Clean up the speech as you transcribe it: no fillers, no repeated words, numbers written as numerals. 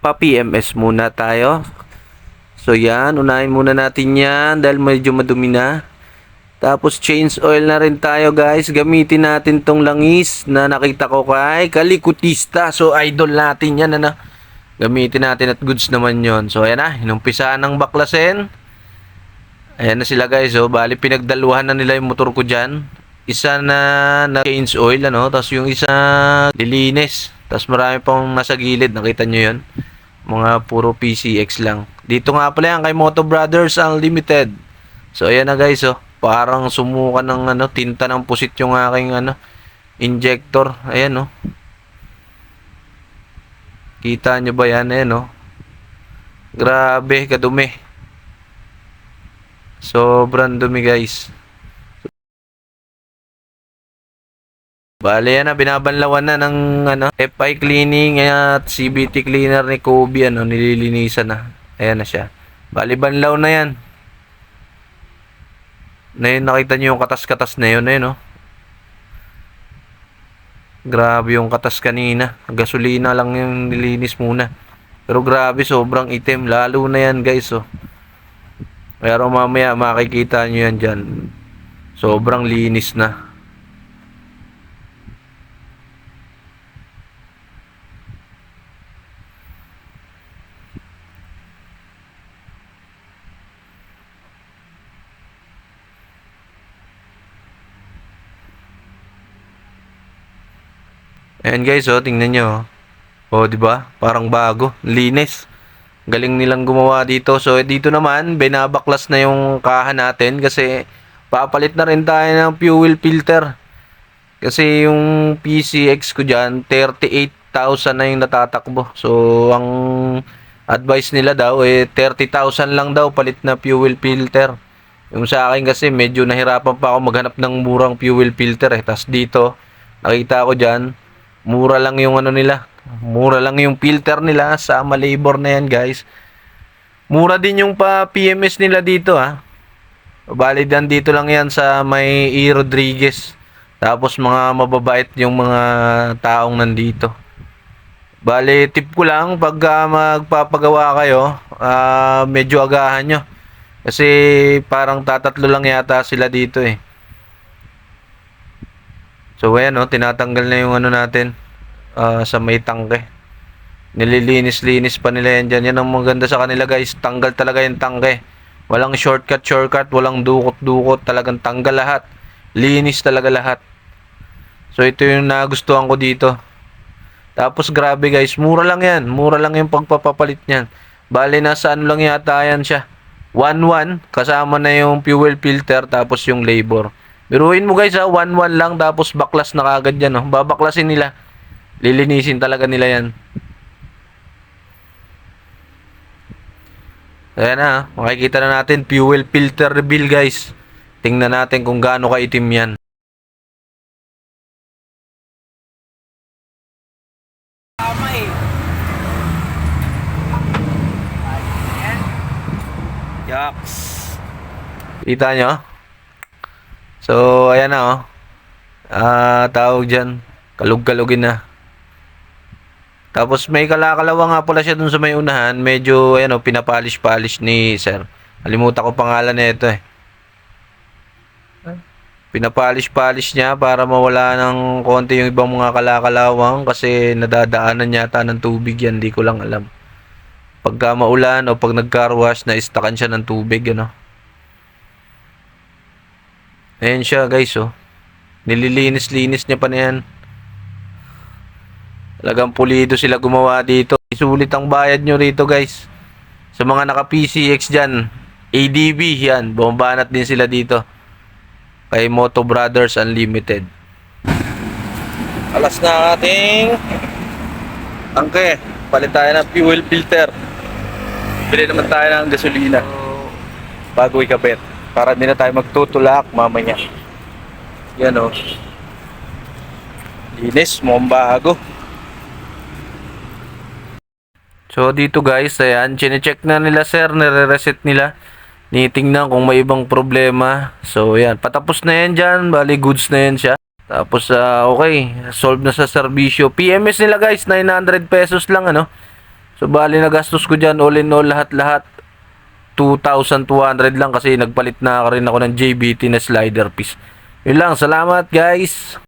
pa-PMS muna tayo. So yan, unahin muna natin yan dahil medyo madumi na. Tapos change oil na rin tayo guys. Gamitin natin tong langis na nakita ko kay Kalikutista. So idol natin yan ano. Gamitin natin at goods naman yon. So ayan na, inumpisahan ng baklasin. Ayan na sila guys. So bali pinagdaluhan na nila yung motor ko dyan. Isa na change oil ano. Tapos yung isa lilinis. Tapos marami pang nasa gilid. Nakita nyo yun. Mga puro PCX lang. Dito nga pala yan kay Moto Brothers Unlimited. So ayan na guys oh. Parang sumuka ng ano, tinta ng pusit yung aking ano, injector. Ayan oh. Kita nyo ba yan? Ayan oh. Grabe kadumi. Sobrang dumi guys. Bale yan na, binabanlawan na ng ano, FI cleaning at CBT cleaner ni Kobe ano, nililinisan na. Ayan na siya. Bali banlaw na yan. Na yun, nakita nyo yung katas-katas na yun, no? Grabe yung katas kanina. Gasolina lang yung nilinis muna. Pero grabe, sobrang itim. Lalo na yan, guys, oh. Pero mamaya, makikita nyo yan dyan. Sobrang linis na. Ayan guys, oh, tingnan nyo. Oh, di ba? Parang bago, linis. Galing nilang gumawa dito. So dito naman, binabaklas na yung kaha natin kasi papalit na rin tayo ng fuel filter. Kasi yung PCX ko diyan, 38,000 na yung natatakbo. So ang advice nila daw 30,000 lang daw palit na fuel filter. Yung sa akin kasi medyo nahirapan pa ako maghanap ng murang fuel filter Tas dito, nakita ko diyan mura lang yung ano nila. Mura lang yung filter nila sa labor na yan guys. Mura din yung pa PMS nila dito Bali dan dito lang yan sa may E. Rodriguez. Tapos mga mababait yung mga taong nandito. Bali tip ko lang pag magpapagawa kayo, medyo agahan nyo. Kasi parang tatatlo lang yata sila dito So ayan tinatanggal na yung ano natin sa may tangke. Nililinis-linis pa nila yan dyan. Yan ang maganda sa kanila guys. Tanggal talaga yung tangke. Walang shortcut, walang dukot-dukot. Talagang tanggal lahat. Linis talaga lahat. So ito yung nagustuhan ko dito. Tapos grabe guys, mura lang yan. Mura lang yung pagpapapalit niyan. Bale nasa ano lang yata yan siya. 1,1 kasama na yung fuel filter tapos yung labor. Biruin mo guys 1,1 lang tapos baklas na kagad yan Babaklasin nila. Lilinisin talaga nila yan. Ayan na makikita na natin fuel filter reveal guys. Tingnan natin kung gaano kaitim yan. Yaks. Kita nyo? So, ayan na tawag dyan. Kalug-kalugin na. Tapos may kalakalawa nga pala siya dun sa may unahan. Medyo, ayan pinapalish-polish ni sir. Kalimutan ko pangalan na ito Pinapalish-polish niya para mawala ng konti yung ibang mga kalakalawang. Kasi nadadaanan yata ng tubig yan. Di ko lang alam. Pagka maulan o pag nagkarwash, na-stackan siya ng tubig, Ayan siya guys nililinis-linis niya pa na yan. Talagang pulido sila gumawa dito. Isulit ang bayad nyo rito guys. Sa mga naka PCX dyan, ADB yan, bombanat din sila dito kay Moto Brothers Unlimited. Alas na ating tangke. Palit tayo ng fuel filter. Bili naman tayo ng gasolina bago ikabit. Para din na tayo magtutulak mamaya. Yan linis, mukhang bago. So dito guys, ayan, chinecheck na nila sir, nire-reset nila. Tinitingnan kung may ibang problema. So yan, patapos na yan dyan, bali goods na yan siya. Tapos okay, solve na sa serbisyo. PMS nila guys, 900 pesos lang So bali na gastos ko dyan all in all lahat-lahat 2,200 lang kasi nagpalit na rin ako ng JBT na slider piece. Yun lang, salamat guys!